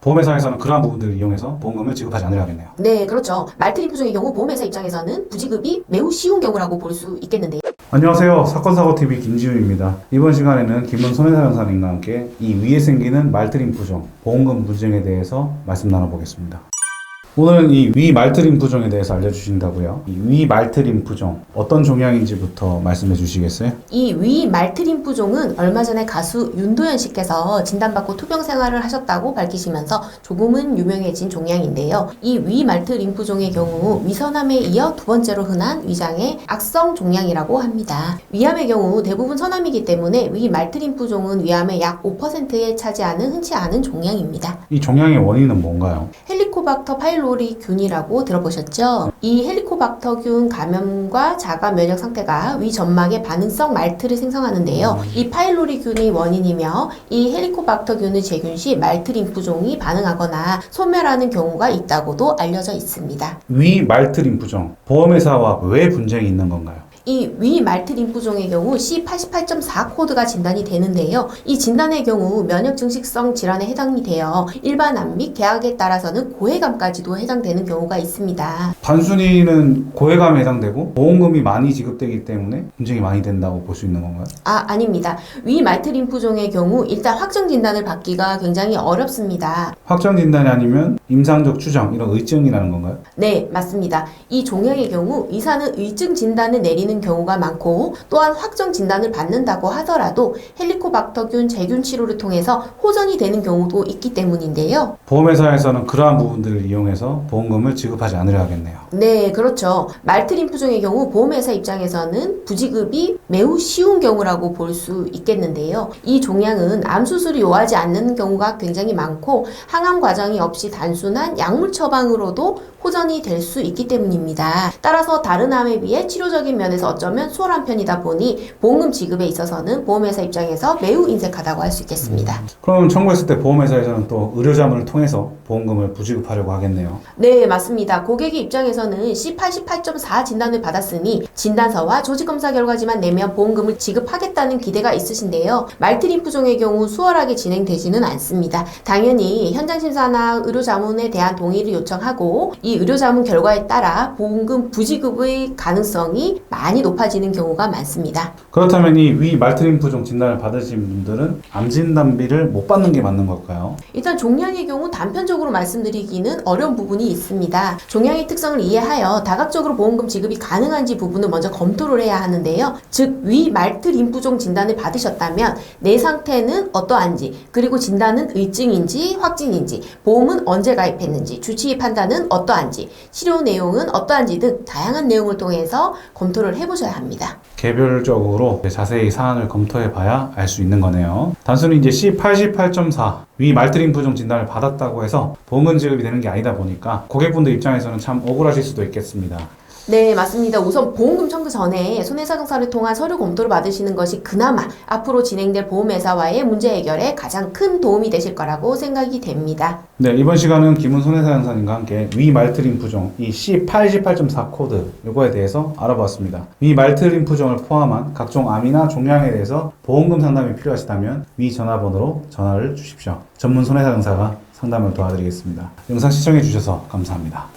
보험회사에서는 그러한 부분들을 이용해서 보험금을 지급하지 않으려겠네요. 네, 그렇죠. 말트림 부종의 경우 보험회사 입장에서는 부지급이 매우 쉬운 경우라고 볼 수 있겠는데요. 안녕하세요. 사건사고TV 김지훈입니다. 이번 시간에는 김은 손해사 형사님과 함께 이 위에 생기는 말트림 부종, 보험금 분쟁에 대해서 말씀 나눠보겠습니다. 오늘은 이 위 말트림 부종에 대해서 알려주신다고요. 이 위 말트림 부종 어떤 종양인지부터 말씀해 주시겠어요? 이 위 말트림 부종은 얼마 전에 가수 윤도현 씨께서 진단받고 투병 생활을 하셨다고 밝히시면서 조금은 유명해진 종양인데요. 이 위 말트림 부종의 경우 위선암에 이어 두 번째로 흔한 위장의 악성 종양이라고 합니다. 위암의 경우 대부분 선암이기 때문에 위 말트림 부종은 위암의 약 5%에 차지하는 흔치 않은 종양입니다. 이 종양의 원인은 뭔가요? 헬리코박터 파일로리 균이라고 들어보셨죠? 이 헬리코박터균 감염과 자가 면역 상태가 위 점막의 반응성 말트를 생성하는데요. 이 파일로리 균이 원인이며 이 헬리코박터균의 제균 시 말트림 부종이 반응하거나 소멸하는 경우가 있다고도 알려져 있습니다. 위 말트림 부종, 보험회사와 왜 분쟁이 있는 건가요? 이 위 말트림 부종의 경우 C88.4 코드가 진단이 되는데요. 이 진단의 경우 면역 증식성 질환에 해당이 되어 일반암 및 계약에 따라서는 고해감까지도 해당되는 경우가 있습니다. 단순히는 고해감에 해당되고 보험금이 많이 지급되기 때문에 분쟁이 많이 된다고 볼 수 있는 건가요? 아닙니다. 위 말트림 부종의 경우 일단 확정 진단을 받기가 굉장히 어렵습니다. 확정 진단이 아니면 임상적 추정, 이런 의증이라는 건가요? 네, 맞습니다. 이 종양의 경우 의사는 의증 진단을 내리는 경우가 많고 또한 확정 진단을 받는다고 하더라도 헬리코박터균 제균 치료를 통해서 호전이 되는 경우도 있기 때문인데요. 보험회사에서는 그러한 부분들을 이용해서 보험금을 지급하지 않으려 하겠네요. 네, 그렇죠. 말트림 부종의 경우 보험회사 입장에서는 부지급이 매우 쉬운 경우라고 볼 수 있겠는데요. 이 종양은 암 수술이 요하지 않는 경우가 굉장히 많고 항암 과정이 없이 단순한 약물 처방으로도 호전이 될 수 있기 때문입니다. 따라서 다른 암에 비해 치료적인 면에서 어쩌면 수월한 편이다 보니 보험금 지급에 있어서는 보험회사 입장에서 매우 인색하다고 할 수 있겠습니다. 그럼 청구했을 때 보험회사에서는 또 의료자문을 통해서 보험금을 부지급하려고 하겠네요. 네, 맞습니다. 고객의 입장에서는 C88.4 진단을 받았으니 진단서와 조직검사 결과지만 내면 보험금을 지급하겠다는 기대가 있으신데요. 말트림 부종의 경우 수월하게 진행되지는 않습니다. 당연히 현장 심사나 의료자문에 대한 동의를 요청하고 이 의료자문 결과에 따라 보험금 부지급의 가능성이 많이 높아지는 경우가 많습니다. 그렇다면 이 위 말트림 부종 진단을 받으신 분들은 암 진단비를 못 받는 게 맞는 걸까요? 일단 종양의 경우 단편적으로 말씀드리기는 어려운 부분이 있습니다. 종양의 특성을 이해하여 다각적으로 보험금 지급이 가능한지 부분을 먼저 검토를 해야 하는데요. 즉, 위 말트림 부종 진단을 받으셨다면 내 상태는 어떠한지, 그리고 진단은 의증인지 확진인지, 보험은 언제 가입했는지, 주치의 판단은 어떠한지, 치료 내용은 어떠한지 등 다양한 내용을 통해서 검토를 해보셔야 합니다. 개별적으로 자세히 사안을 검토해 봐야 알 수 있는 거네요. 단순히 이제 C88.4 위 말트림 부종 진단을 받았다고 해서 보험금 지급이 되는 게 아니다 보니까 고객분들 입장에서는 참 억울하실 수도 있겠습니다. 네, 맞습니다. 우선 보험금 청구 전에 손해사정사를 통한 서류 검토를 받으시는 것이 그나마 앞으로 진행될 보험회사와의 문제 해결에 가장 큰 도움이 되실 거라고 생각이 됩니다. 네, 이번 시간은 김은 손해사 형사님과 함께 위 말트림 부종, 이 C88.4 코드 이거에 대해서 알아보았습니다. 위 말트림 부종을 포함한 각종 암이나 종양에 대해서 보험금 상담이 필요하시다면 위 전화번호로 전화를 주십시오. 전문 손해사 형사가 상담을 도와드리겠습니다. 영상 시청해 주셔서 감사합니다.